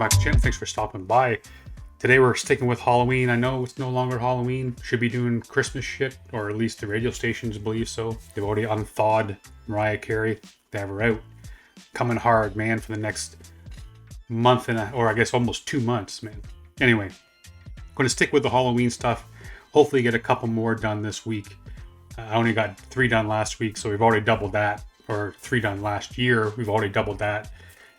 back to the channel. Thanks for stopping by. Today we're sticking with Halloween. I know it's no longer Halloween. Should be doing Christmas shit, or at least the radio stations believe so. They've already unthawed Mariah Carey. They have her out. Coming hard, man, for the next month or I guess almost 2 months, man. Anyway, I'm going to stick with the Halloween stuff. Hopefully get a couple more done this week. I only got 3 done last week, so we've already doubled that. Or 3 done last year. We've already doubled that.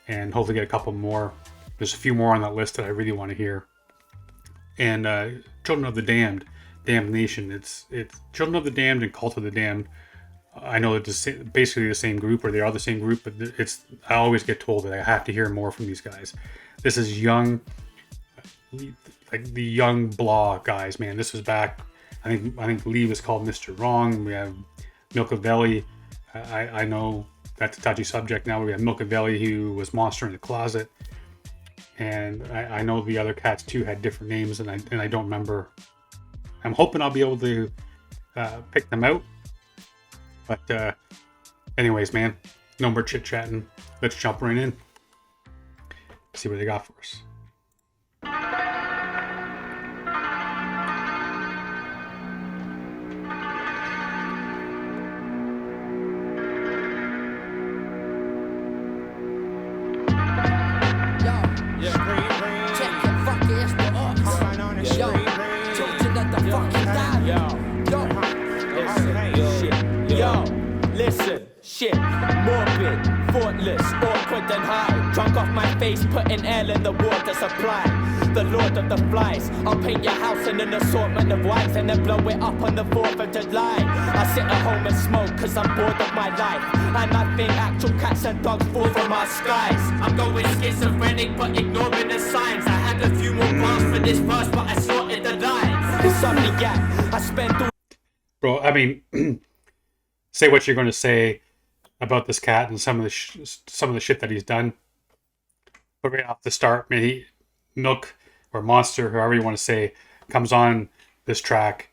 And hopefully get a couple more. There's a few more on that list that I really want to hear. And Children of the Damned, Damnednation. It's Children of the Damned and Cult of the Damned. I know it's basically the same group, or they are the same group, but I always get told that I have to hear more from these guys. This is young, like the young blah guys, man. This was back, I think Lee was called Mr. Wrong. We have Milcavelli. I know that's a touchy subject now. We have Milcavelli, who was Monster in the Closet. And I know the other cats too had different names, and I don't remember. I'm hoping I'll be able to pick them out. But anyways, man, no more chit chatting. Let's jump right in. See what they got for us. Listen, shit, morbid, thoughtless, awkward and high. Drunk off my face, putting air in the water supply. The Lord of the Flies, I'll paint your house in an assortment of whites and then blow it up on the 4th of July. I sit at home and smoke cause I'm bored of my life. And I think actual cats and dogs fall from our skies. I'm going schizophrenic but ignoring the signs. I had a few more bars for this verse but I sorted the lines. Insomniac, I spent all... Bro, I mean... say what you're going to say about this cat and some of the shit that he's done. But right off the start, man, Milk or Monster, however you want to say, comes on this track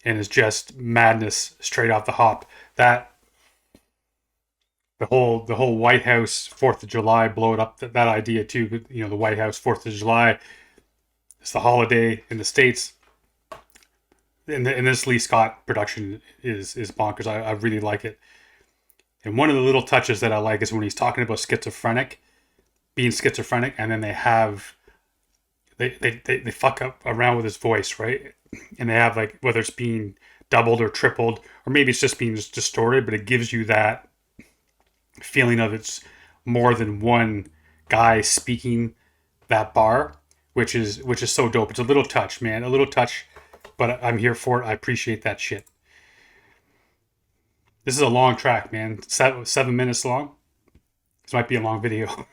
and is just madness straight off the hop. That the whole White House 4th of July, blow it up, that idea too. You know, the White House 4th of July, it's the holiday in the States. And this Lee Scott production is bonkers. I really like it. And one of the little touches that I like is when he's talking about being schizophrenic, and then they fuck up around with his voice, right? And they have, like, whether it's being doubled or tripled, or maybe it's just being distorted, but it gives you that feeling of it's more than one guy speaking that bar, which is so dope. It's a little touch, man. A little touch. But I'm here for it. I appreciate that shit. This is a long track, man. 7 minutes long. This might be a long video.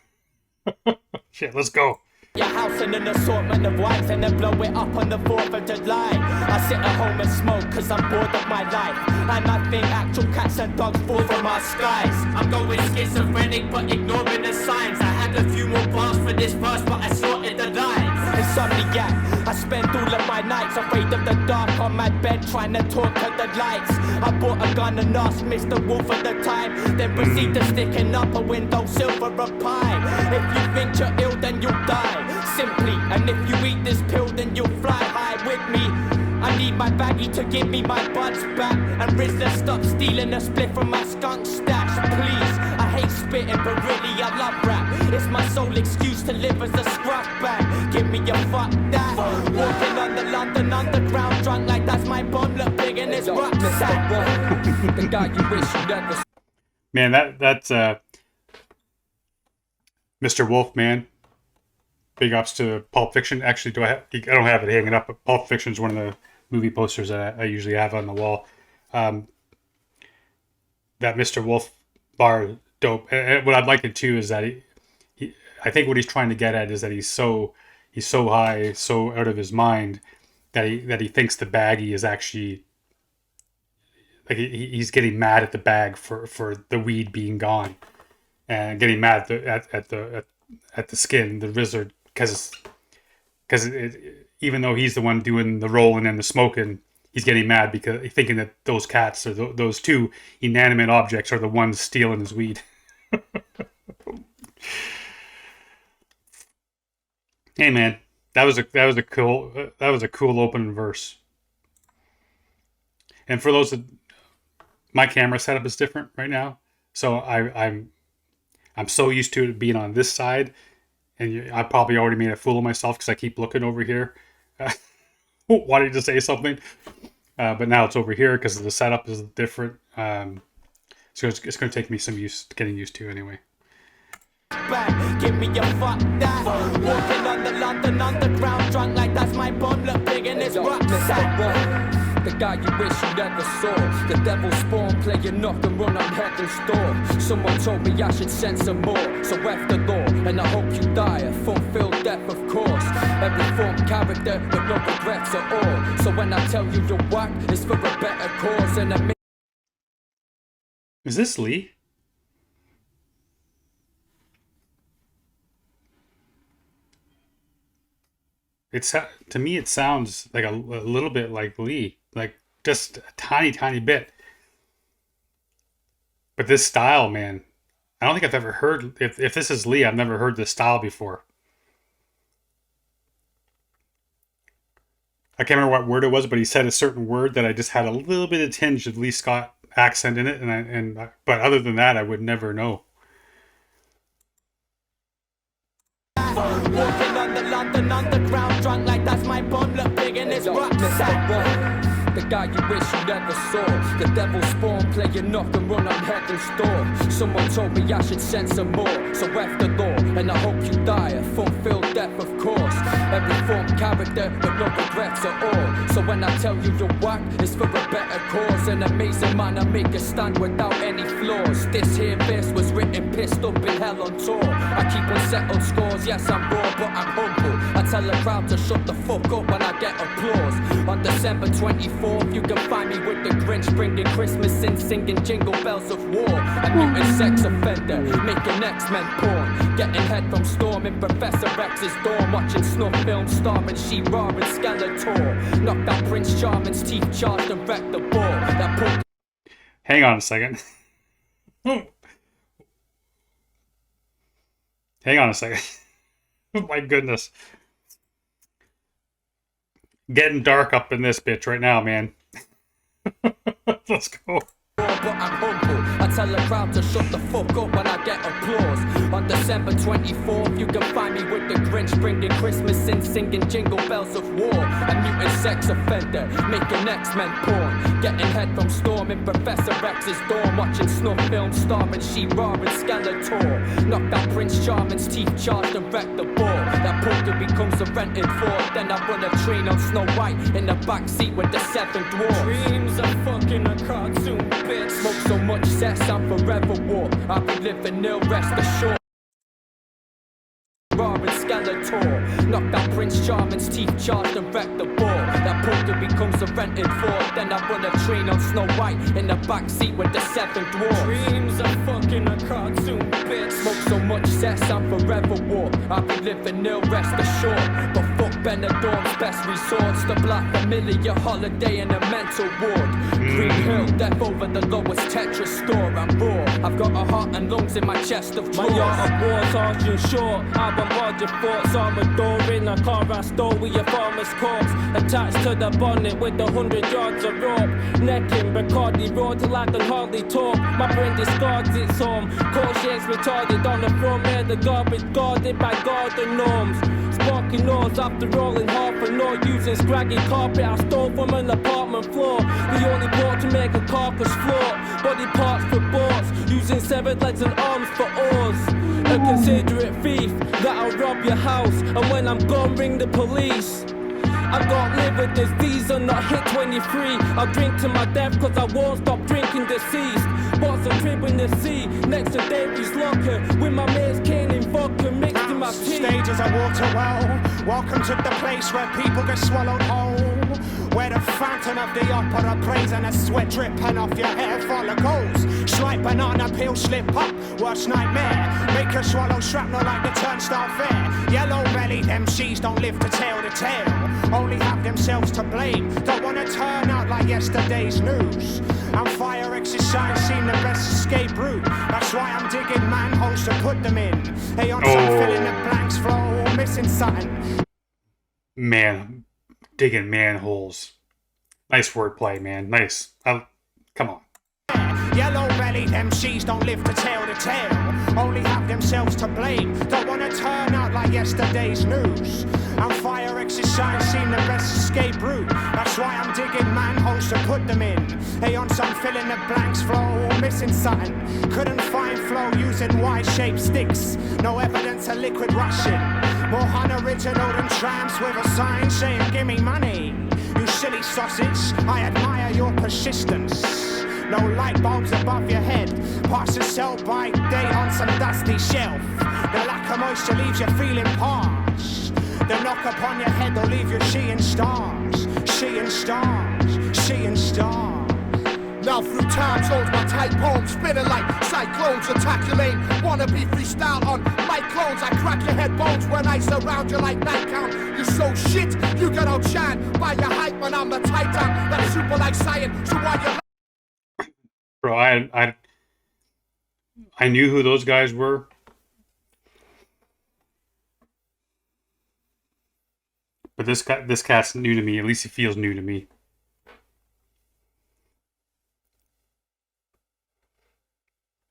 Shit, let's go. Your house in an assortment of whites and then blow it up on the 4th of July. I sit at home and smoke cause I'm bored of my life. And I think actual cats and dogs fall from our skies. I'm going schizophrenic but ignoring the signs. I had a few more bars for this verse but I sorted the lines. Insomniac, I spend all of my nights afraid of the dark on my bed trying to talk to the lights. I bought a gun and asked Mr. Wolf at the time, then proceed to sticking up a windowsill for a pie. If you think you're ill then you'll die, simply. And if you eat this pill then you'll fly high with me. I need my baggie to give me my buds back, and Rizzler stop stealing a split from my skunk stash, please. I hate spitting but really I love rap. It's my sole excuse to live as a scruff bag. Give me a fuck that. Walking on the London Underground drunk like that's my bum. Look big in his rucksack. The guy you wish you never... Man, that's Mr. Wolf, man. Big ups to Pulp Fiction. Actually, I don't have it hanging up, but Pulp Fiction is one of the movie posters that I usually have on the wall. That Mr. Wolf bar, dope. And what I'd like it too is that I think what he's trying to get at is that he's so high, so out of his mind that he thinks the baggie is actually, like, he's getting mad at the bag for the weed being gone, and getting mad at the skin, the Rizzler, because even though he's the one doing the rolling and the smoking, he's getting mad because he's thinking that those cats or those two inanimate objects are the ones stealing his weed. Hey man, that was a cool opening verse. And for those that, my camera setup is different right now, so I'm so used to it being on this side, and I probably already made a fool of myself because I keep looking over here, wanting to say something, but now it's over here because the setup is different. So it's going to take me some getting used to anyway. Give me your fuck that. Walking on the London underground, drunk like that's my bum. Look big in his rucksack. The guy you wish you never saw. The devil spawn, play your knock and run on heaven's door. Someone told me I should send some more. So F the law, and I hope you die a fulfilled death, of course. Every form character, but no regrets at all. So when I tell you you're whack, it's for a better cause. And I Is this Lee? It's, to me, it sounds like a little bit like Lee, like just a tiny bit. But this style, man, I don't think I've ever heard. If this is Lee, I've never heard this style before. I can't remember what word it was, but he said a certain word that I just had a little bit of tinge of Lee Scott accent in it, but other than that, I would never know. walking on the London underground, drunk like that's my bum. Look big in his rucksack. The guy you wish you never saw. The devil spawn, play your knock and run on heaven's door. Someone told me I should send some more. So F the law, and I hope you die a fulfilled death, of course. Every form character, but no regrets at all. So when I tell you you're whack, it's for a better cause. An amazing man, I make a stand without any flaws. This here verse was written pissed up in hell on tour. I keep unsettled scores, yes I'm raw, but I'm humble. I tell the crowd to shut the fuck up when I get applause. On December 24th, you can find me with the Grinch, bringing Christmas in, singing jingle bells of war. A mutant sex offender, making X-Men porn. Getting head from storming Professor X's dorm. Watching snuff films starring She-Ra and Skeletor. Knocked out Prince Charming's teeth, charged and wrecked the ball. That put... Hang on a second. Hang on a second. My goodness. Getting dark up in this bitch right now, man. Let's go. But I'm humble. I tell the crowd to shut the fuck up when I get applause. On December 24th, you can find me with the Grinch, bringing Christmas in, singing jingle bells of war. A mutant sex offender, making X-Men porn. Getting head from storming Professor X's dorm. Watching snuff films starring She-Ra and Skeletor. Knocked out Prince Charming's teeth, charged and wrecked the ball. That poker becomes a rented fort. Then I run a train on Snow White in the back seat with the 7 dwarfs. Dreams are fucking a cartoon, bitch. Smoke so much cess, I'm forever warm. I'll be living ill, rest assured. And Skeletor. Knocked out Prince Charming's teeth, charged and wrecked the ball. That poker becomes a rented fort. Then I run a train on Snow White in the back seat with the 7 dwarfs. Dreams are fucking a cartoon, bitch. Smoke so much cess, I'm forever warm. I'll be living ill, rest assured. But fuck Benidorm's best resorts. The Black Familiar holiday in a mental ward. Green Hill, death over the lowest Tetris store. I'm raw, I've got a heart and lungs in my chest of drawers. My art of war's harsh and short. I bombard your thoughts, Armador in a car I stole with your farmer's corpse. Attached to the bonnet with 100 yards of rope. Necking Bacardi raw till I can hardly talk. My brain discards its home. Conscience retarded on the front air. The garbage guarded by garden norms. Sparking noise after rolling half a note. Using scraggy carpet I stole from an apartment floor. The only port to make a carcass float. Body parts for boats. Using severed legs and arms for oars. A considerate thief that'll rob your house. And when I'm gone ring the police. I got liver disease and not hit 23. I'll drink to my death cause I won't stop drinking deceased. Bought some crib in the sea next to Davy's locker. With my mates cane and vodka mixed in my tea. Stages of water well. Welcome to the place where people get swallowed whole. Where the fountain of the opera plays and a sweat dripping off your hair follicles. Slight banana peel slip up, worst nightmare. Make you swallow shrapnel like the turnstile fair. Yellow belly, them MCs don't live to tell the tale, only have themselves to blame. Don't wanna turn out like yesterday's news. And fire exercise seem the best escape route. That's why I'm digging manholes to put them in. Hey, on some filling the blanks flow, missing something. Man, digging manholes. Nice wordplay, man. Nice. Come on. Yellow-bellied MCs don't live to tell the tale, only have themselves to blame. Don't wanna turn out like yesterday's news. And fire exercise seem the best escape route. That's why I'm digging manholes to put them in. Hey, on some filling the blanks flow, missing something. Couldn't find flow using Y-shaped sticks. No evidence of liquid rushing. More unoriginal than tramps with a sign saying give me money. You silly sausage, I admire your persistence. No light bulbs above your head. Pass a sell-by date on some dusty shelf. The lack of moisture leaves you feeling parched. The knock upon your head will leave you seeing stars. Seeing stars. Seeing stars. Now through time zones, my tight poems spinning like cyclones. Attack your lane, wanna be freestyle on my clones. I crack your head bones when I surround you like night count. You're so shit, you get outshined by your hype when I'm the titan. That's super like science, so why you Bro, I knew who those guys were. But this cat's new to me. At least he feels new to me.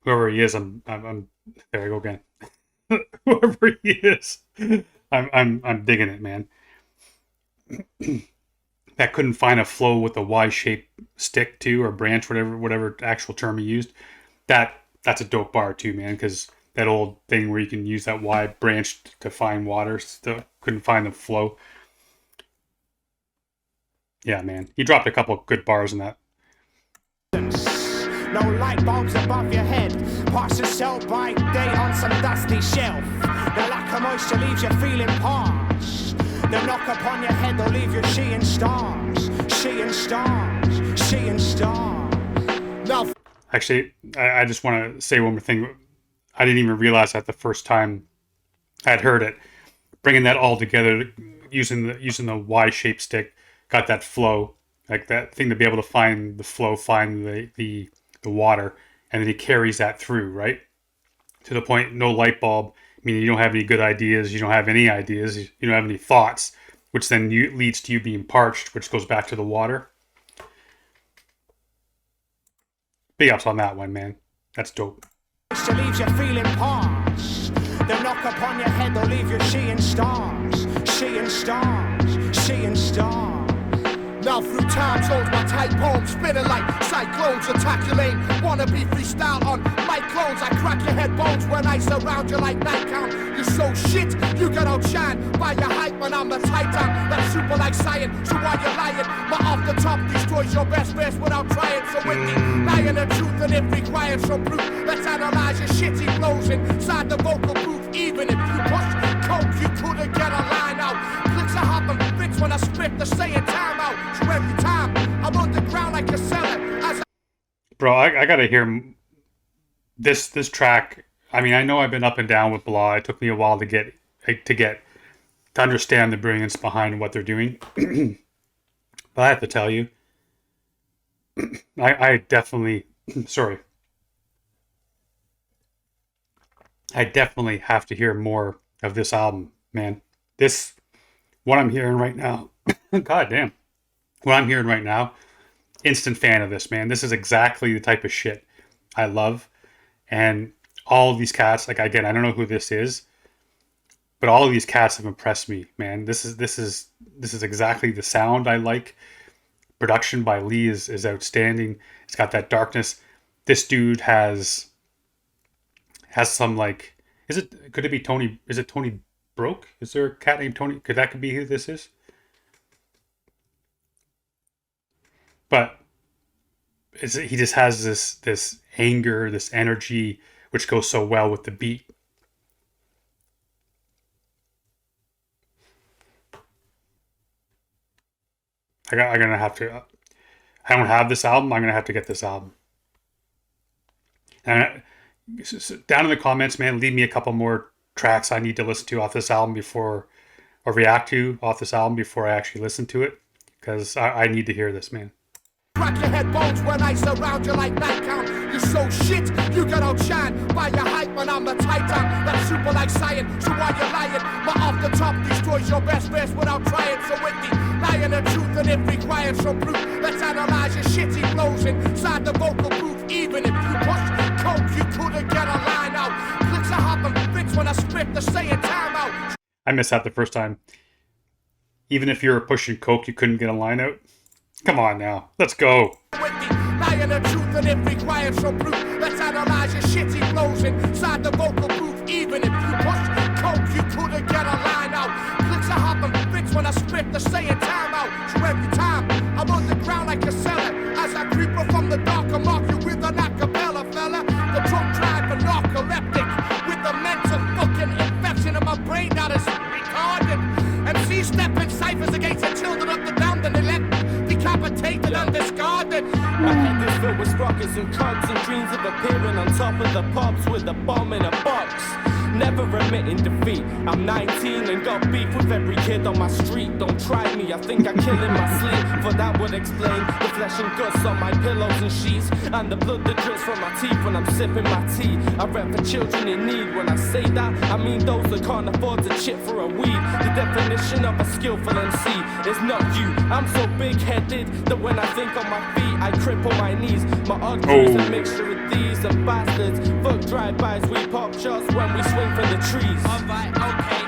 Whoever he is, I'm there I go again. Whoever he is, I'm digging it, man. That couldn't find a flow with a Y-shaped stick too, or branch, whatever actual term he used. That's a dope bar too, man. Because that old thing where you can use that Y branch to find water, still couldn't find the flow. Yeah, man, you dropped a couple good bars in that. No light bulbs above your head. Pass a sell-by date on some dusty shelf. The lack of moisture leaves you feeling parched. The knock upon your head will leave you seeing stars. Seeing stars. Seeing stars. now? Actually, I just want to say one more thing. I didn't even realize that the first time I'd heard it. Bringing that all together, using the Y-shaped stick, got that flow, like that thing to be able to find the flow, find the water, and then he carries that through, right? To the point, no light bulb, meaning you don't have any good ideas, you don't have any ideas, you don't have any thoughts, which then leads to you being parched, which goes back to the water. Big ups on that one, man. That's dope. To leave you feeling parched. The knock upon your head will leave you seeing stars. Seeing stars. Seeing stars. Now through time zones, my tight poems spinning like cyclones. Attack your lane, wanna be freestyle on my clones. I crack your head bones when I surround you like night count. You're so shit, you get outshined by your hype when I'm the titan. That's super like science, so why you lying? My off the top destroys your best verse without trying. So with me, lying the truth and it requires some proof. Let's analyze your shitty flows inside the vocal booth. Even if you push coke, you couldn't get a line out. Clicks are hopping, fix when I spit the saying time out. So every time I'm on the ground like a seller. Bro, I gotta hear this track. I mean, I know I've been up and down with Blah. It took me a while to understand the brilliance behind what they're doing. But I have to tell you, I definitely, sorry, I definitely have to hear more of this album, man. What I'm hearing right now, god damn, what I'm hearing right now, instant fan of this, man. This is exactly the type of shit I love. And all of these cats, like, again, I don't know who this is, but all of these cats have impressed me, man. This is exactly the sound I like. Production by Lee is outstanding. It's got that darkness. This dude has some, like, could it be Tony? Is it Tony Broke? Is there a cat named Tony? Could be who this is? But he just has this anger, this energy, which goes so well with the beat. I'm gonna have to. I don't have this album. I'm gonna have to get this album. And down in the comments, man, leave me a couple more tracks I need to listen to off this album before or react to off this album before I actually listen to it, because I need to hear this, man. Crack your head bones when I surround you like night count. You so shit, you get outshined by your hype when I'm the titan. That's super like science, so why you lying? My off the top destroys your best verse without trying. So with the lying the truth and it requires some proof. Let's analyze your shitty flows inside the vocal booth. Even if you push coke, you couldn't get a line out. Clicks are hopping fits when I spit the saying time out. I missed that the first time. Even if you were pushing coke, you couldn't get a line out? Come on now, let's go. With the lying the truth and it requires some proof. Let's analyze your shitty flows inside the vocal booth. Even if you push coke, you couldn't get a line out. Clicks are hopping fits when I spit the saying time out. So every time I'm on the ground like a cellar, as I creep up from the dark, I mark you with an acapella, fella. The drunk drive and narcoleptic with the mental fucking infection in my brain that is retarded. MC stepping ciphers against the children of the damned and elect. Decapitated and discarded. My head is filled with sprockets and cugs and dreams of appearing on top of the pops with a bomb in a box. Never admitting defeat. I'm 19 and got beef with every kid on my street. Don't try me, I think I kill in my sleep. For that would explain the flesh and guts on my pillows and sheets, and the blood that drips from my teeth when I'm sipping my tea. I rap for children in need. When I say that, I mean those that can't afford to chip for a weed. The definition of a skillful MC is not you. I'm so big-headed that when I think on my feet, I cripple my knees. My odd crew's a mixture of these and bastards. Fuck drive-bys, we pop shots when we swing for the trees. Alright, okay.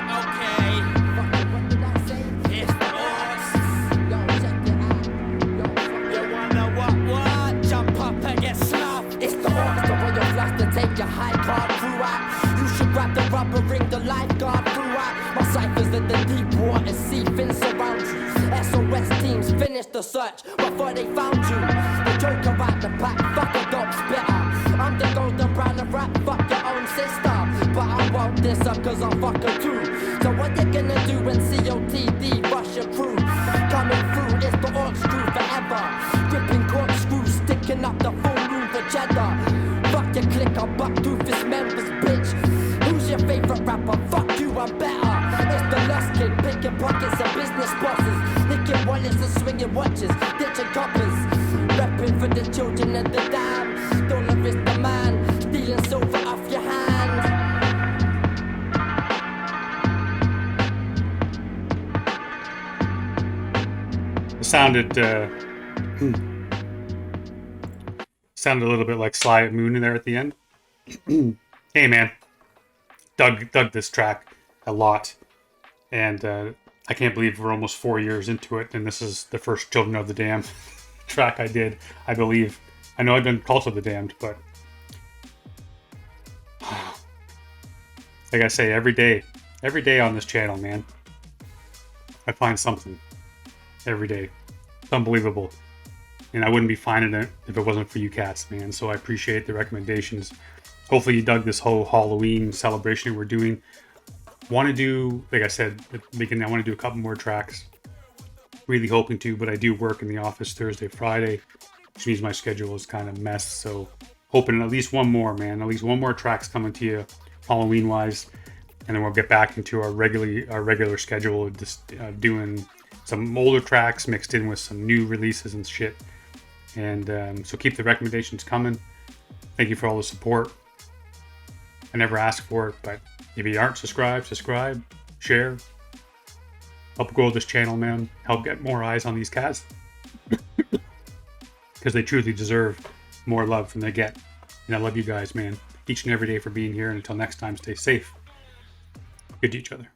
It's the horse. You wanna what? Jump up and get sloughed. It's the horse, the way you flash to take your high card throughout. You should grab the rubber ring, the lifeguard throughout. My ciphers in the deep water, sea fins around you. SOS teams finish the search before they found you. The joker at the back, fuck a dope spitter. I'm the golden brown of rap, fuck your own sister. But I won't diss her cause I'm fucking too. So what you gonna do when COTD rush your crew? Coming through, it's the orc screw forever. Gripping corkscrews, sticking up the full room for cheddar. Fuck your clicker, buck doofus members, bitch. Who's your favorite rapper? Fuck you, I'm better. It's the lust kid, picking pockets of business bosses. Nicking wallets and swinging watches, ditching coppers. Repping for the children and the damned. Dollar is the man, stealing silver off your hand. Sounded sounded a little bit like Sly at Moon in there at the end. Hey man, dug this track a lot, and I can't believe we're almost 4 years into it, and this is the first Children of the Damned track I did, I believe. I know I've done Cult of the Damned, but like I say, every day on this channel, man, I find something every day. It's unbelievable. And I wouldn't be finding it if it wasn't for you cats, man. So I appreciate the recommendations. Hopefully you dug this whole Halloween celebration we're doing. Want to do, like I said at the beginning, I want to do a couple more tracks. Really hoping to, but I do work in the office Thursday, Friday, which means my schedule is kind of messed. So hoping at least one more, man. At least one more track's coming to you Halloween-wise. And then we'll get back into our regular schedule, just doing some older tracks mixed in with some new releases and shit. And so keep the recommendations coming. Thank you for all the support. I never ask for it, but if you aren't subscribed, subscribe, share. Help grow this channel, man. Help get more eyes on these cats. Because they truly deserve more love than they get. And I love you guys, man. Each and every day for being here. And until next time, stay safe. Good to each other.